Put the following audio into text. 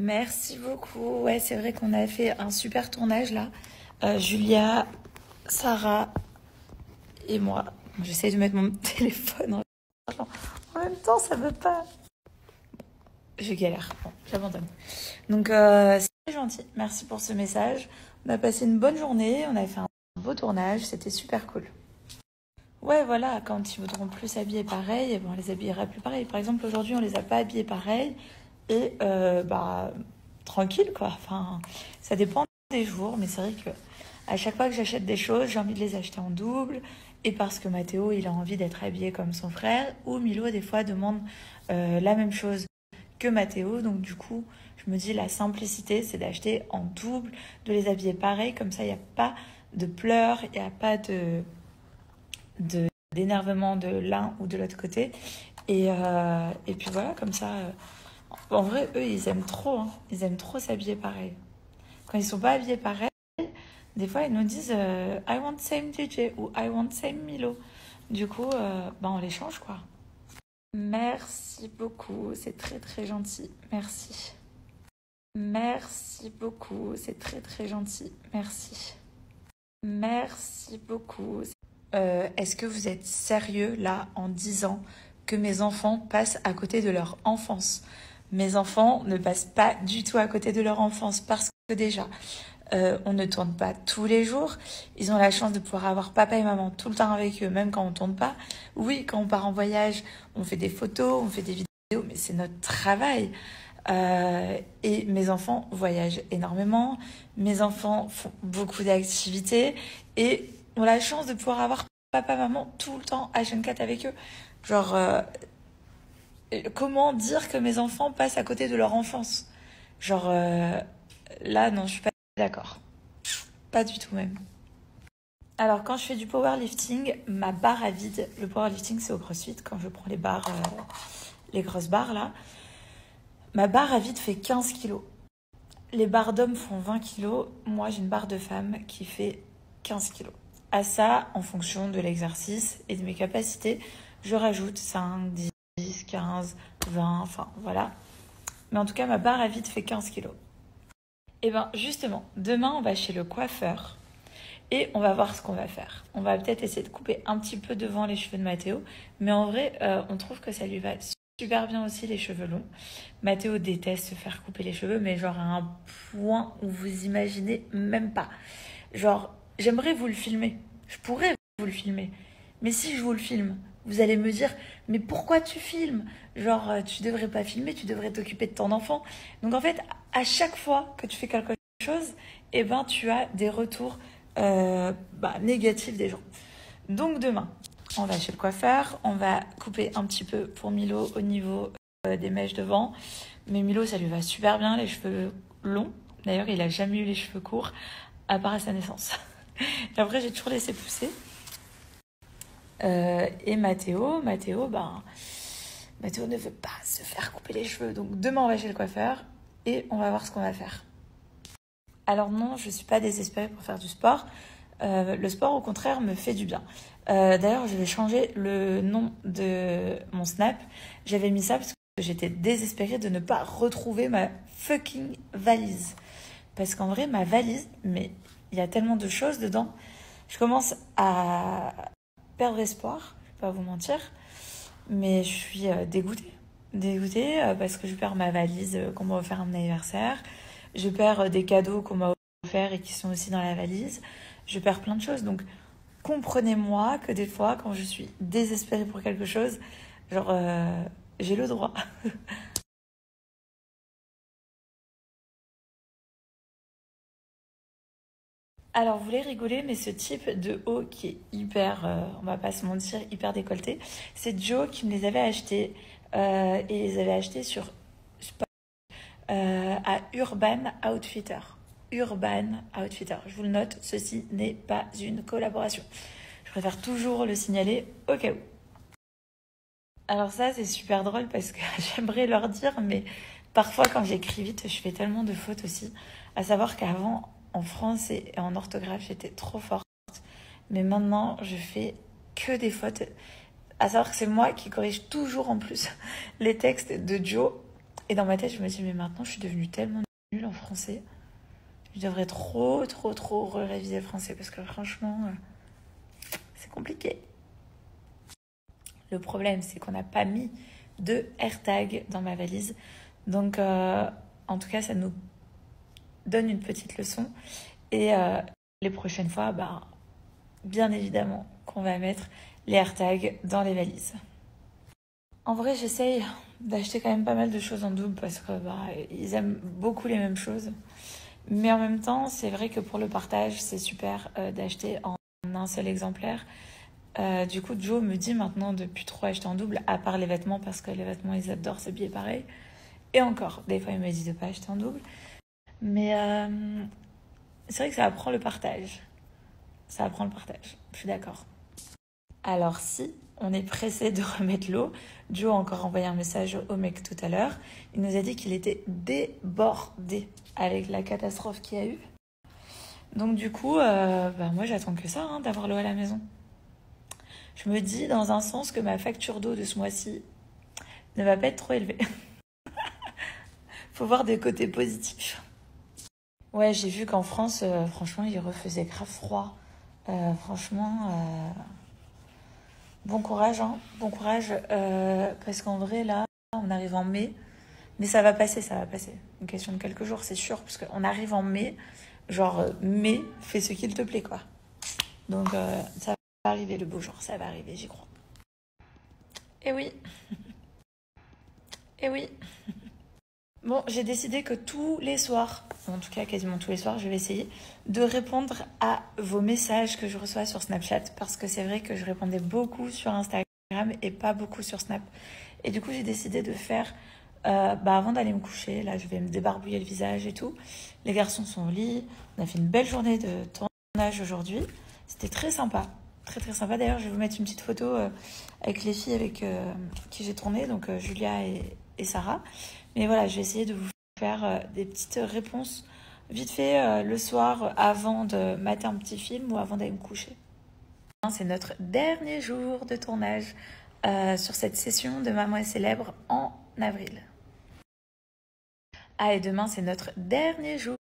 Merci beaucoup. Ouais, c'est vrai qu'on a fait un super tournage là. Julia, Sarah et moi. J'essaie de mettre mon téléphone en même temps, ça veut pas. Je galère. Bon, j'abandonne. Donc, c'est très gentil. Merci pour ce message. On a passé une bonne journée. On a fait un beau tournage. C'était super cool. Ouais, voilà, quand ils voudront plus s'habiller pareil, eh ben, on les habillera plus pareil. Par exemple, aujourd'hui, on les a pas habillés pareil. Et bah, tranquille, quoi. Enfin, ça dépend des jours, mais c'est vrai que à chaque fois que j'achète des choses, j'ai envie de les acheter en double. Et parce que Mathéo, il a envie d'être habillé comme son frère, ou Milo, des fois, demande la même chose que Mathéo. Donc, du coup, je me dis, la simplicité, c'est d'acheter en double, de les habiller pareil. Comme ça, il n'y a pas de pleurs, il n'y a pas d'énervement de l'un ou de l'autre côté. Et puis voilà, comme ça. En vrai, eux, ils aiment trop. Hein. Ils aiment trop s'habiller pareil. Quand ils sont pas habillés pareil, des fois, ils nous disent I want same DJ ou I want same Milo. Du coup, bah, on les change, quoi. Merci beaucoup. C'est très, très gentil. Merci. Merci beaucoup. C'est très, très gentil. Merci. Merci beaucoup. Est-ce que vous êtes sérieux là en disant que mes enfants passent à côté de leur enfance? Mes enfants ne passent pas du tout à côté de leur enfance parce que déjà, on ne tourne pas tous les jours. Ils ont la chance de pouvoir avoir papa et maman tout le temps avec eux, même quand on ne tourne pas. Oui, quand on part en voyage, on fait des photos, on fait des vidéos, mais c'est notre travail. Et mes enfants voyagent énormément. Mes enfants font beaucoup d'activités et ont la chance de pouvoir avoir papa, maman tout le temps H24 avec eux. Genre, comment dire que mes enfants passent à côté de leur enfance? Genre, là, non, je suis pas d'accord. Pas du tout même. Alors, quand je fais du powerlifting, ma barre à vide, le powerlifting, c'est au CrossFit, quand je prends les barres, les grosses barres, là, ma barre à vide fait 15 kilos. Les barres d'hommes font 20 kilos. Moi, j'ai une barre de femme qui fait 15 kilos. À ça, en fonction de l'exercice et de mes capacités, je rajoute 5, 10, 15, 20, enfin, voilà. Mais en tout cas, ma barre à vide fait 15 kilos. Et bien, justement, demain, on va chez le coiffeur et on va voir ce qu'on va faire. On va peut-être essayer de couper un petit peu devant les cheveux de Mathéo, mais en vrai, on trouve que ça lui va super bien aussi les cheveux longs. Mathéo déteste se faire couper les cheveux, mais genre à un point où vous imaginez même pas. Genre, j'aimerais vous le filmer. Je pourrais vous le filmer. Mais si je vous le filme, vous allez me dire, mais pourquoi tu filmes? Genre, tu devrais pas filmer, tu devrais t'occuper de ton enfant. Donc en fait, à chaque fois que tu fais quelque chose, eh ben, tu as des retours négatifs des gens. Donc demain, on va chez le coiffeur, on va couper un petit peu pour Milo au niveau des mèches devant. Mais Milo, ça lui va super bien, les cheveux longs. D'ailleurs, il a jamais eu les cheveux courts, à part à sa naissance. Et après, j'ai toujours laissé pousser. Et Mathéo ne veut pas se faire couper les cheveux. Donc demain, on va chez le coiffeur et on va voir ce qu'on va faire. Alors non, je ne suis pas désespérée pour faire du sport. Le sport, au contraire, me fait du bien. D'ailleurs, je vais changer le nom de mon Snap. J'avais mis ça parce que j'étais désespérée de ne pas retrouver ma fucking valise. Parce qu'en vrai, ma valise, mais il y a tellement de choses dedans. Je commence à perdre espoir, je vais pas vous mentir. Mais je suis dégoûtée. Dégoûtée parce que je perds ma valise qu'on m'a offert à mon anniversaire. Je perds des cadeaux qu'on m'a offert et qui sont aussi dans la valise. Je perds plein de choses. Donc, comprenez-moi que des fois, quand je suis désespérée pour quelque chose, genre, j'ai le droit. Alors, vous voulez rigoler, mais ce type de haut qui est hyper, on va pas se mentir, hyper décolleté, c'est Joe qui me les avait achetés. Et ils avaient achetés sur, à Urban Outfitter. Urban Outfitter. Je vous le note, ceci n'est pas une collaboration. Je préfère toujours le signaler au cas où. Alors ça, c'est super drôle parce que j'aimerais leur dire, mais parfois quand j'écris vite, je fais tellement de fautes aussi. À savoir qu'avant, en français et en orthographe, j'étais trop forte. Mais maintenant, je fais que des fautes. À savoir que c'est moi qui corrige toujours en plus les textes de Joe. Et dans ma tête, je me dis, mais maintenant, je suis devenue tellement nulle en français. Je devrais trop réviser le français parce que franchement, c'est compliqué. Le problème, c'est qu'on n'a pas mis de AirTag dans ma valise. Donc, en tout cas, ça nous donne une petite leçon. Et les prochaines fois, bien évidemment qu'on va mettre les AirTags dans les valises. En vrai, j'essaye d'acheter quand même pas mal de choses en double parce que ils aiment beaucoup les mêmes choses. Mais en même temps, c'est vrai que pour le partage, c'est super d'acheter en un seul exemplaire. Du coup, Joe me dit maintenant de plus trop acheter en double, à part les vêtements, parce que les vêtements, ils adorent s'habiller pareil. Et encore, des fois, il me dit de pas acheter en double. Mais c'est vrai que ça apprend le partage. Ça apprend le partage, je suis d'accord. Alors si on est pressé de remettre l'eau, Joe a encore envoyé un message au mec tout à l'heure. Il nous a dit qu'il était débordé avec la catastrophe qu'il y a eu. Donc du coup, moi j'attends que ça, d'avoir l'eau à la maison. Je me dis dans un sens que ma facture d'eau de ce mois-ci ne va pas être trop élevée. Faut voir des côtés positifs. Ouais, j'ai vu qu'en France, franchement, il refaisait grave froid. Franchement, bon courage, bon courage. Parce qu'en vrai, là, on arrive en mai. Mais ça va passer, ça va passer. Une question de quelques jours, c'est sûr. Parce qu'on arrive en mai. Genre, mai, fais ce qu'il te plaît, quoi. Donc, ça va arriver le beau jour. Ça va arriver, j'y crois. Eh oui. Eh oui. Bon, j'ai décidé que tous les soirs, en tout cas quasiment tous les soirs, je vais essayer de répondre à vos messages que je reçois sur Snapchat parce que c'est vrai que je répondais beaucoup sur Instagram et pas beaucoup sur Snap. Et du coup, j'ai décidé de faire, avant d'aller me coucher, là, je vais me débarbouiller le visage et tout. Les garçons sont au lit. On a fait une belle journée de tournage aujourd'hui. C'était très sympa. Très, très sympa. D'ailleurs, je vais vous mettre une petite photo avec les filles avec qui j'ai tourné, donc Julia et Sarah. Mais voilà, je vais essayer de vous faire des petites réponses vite fait le soir avant de mater un petit film ou avant d'aller me coucher. C'est notre dernier jour de tournage sur cette session de Maman est célèbre en avril. Ah, et demain, c'est notre dernier jour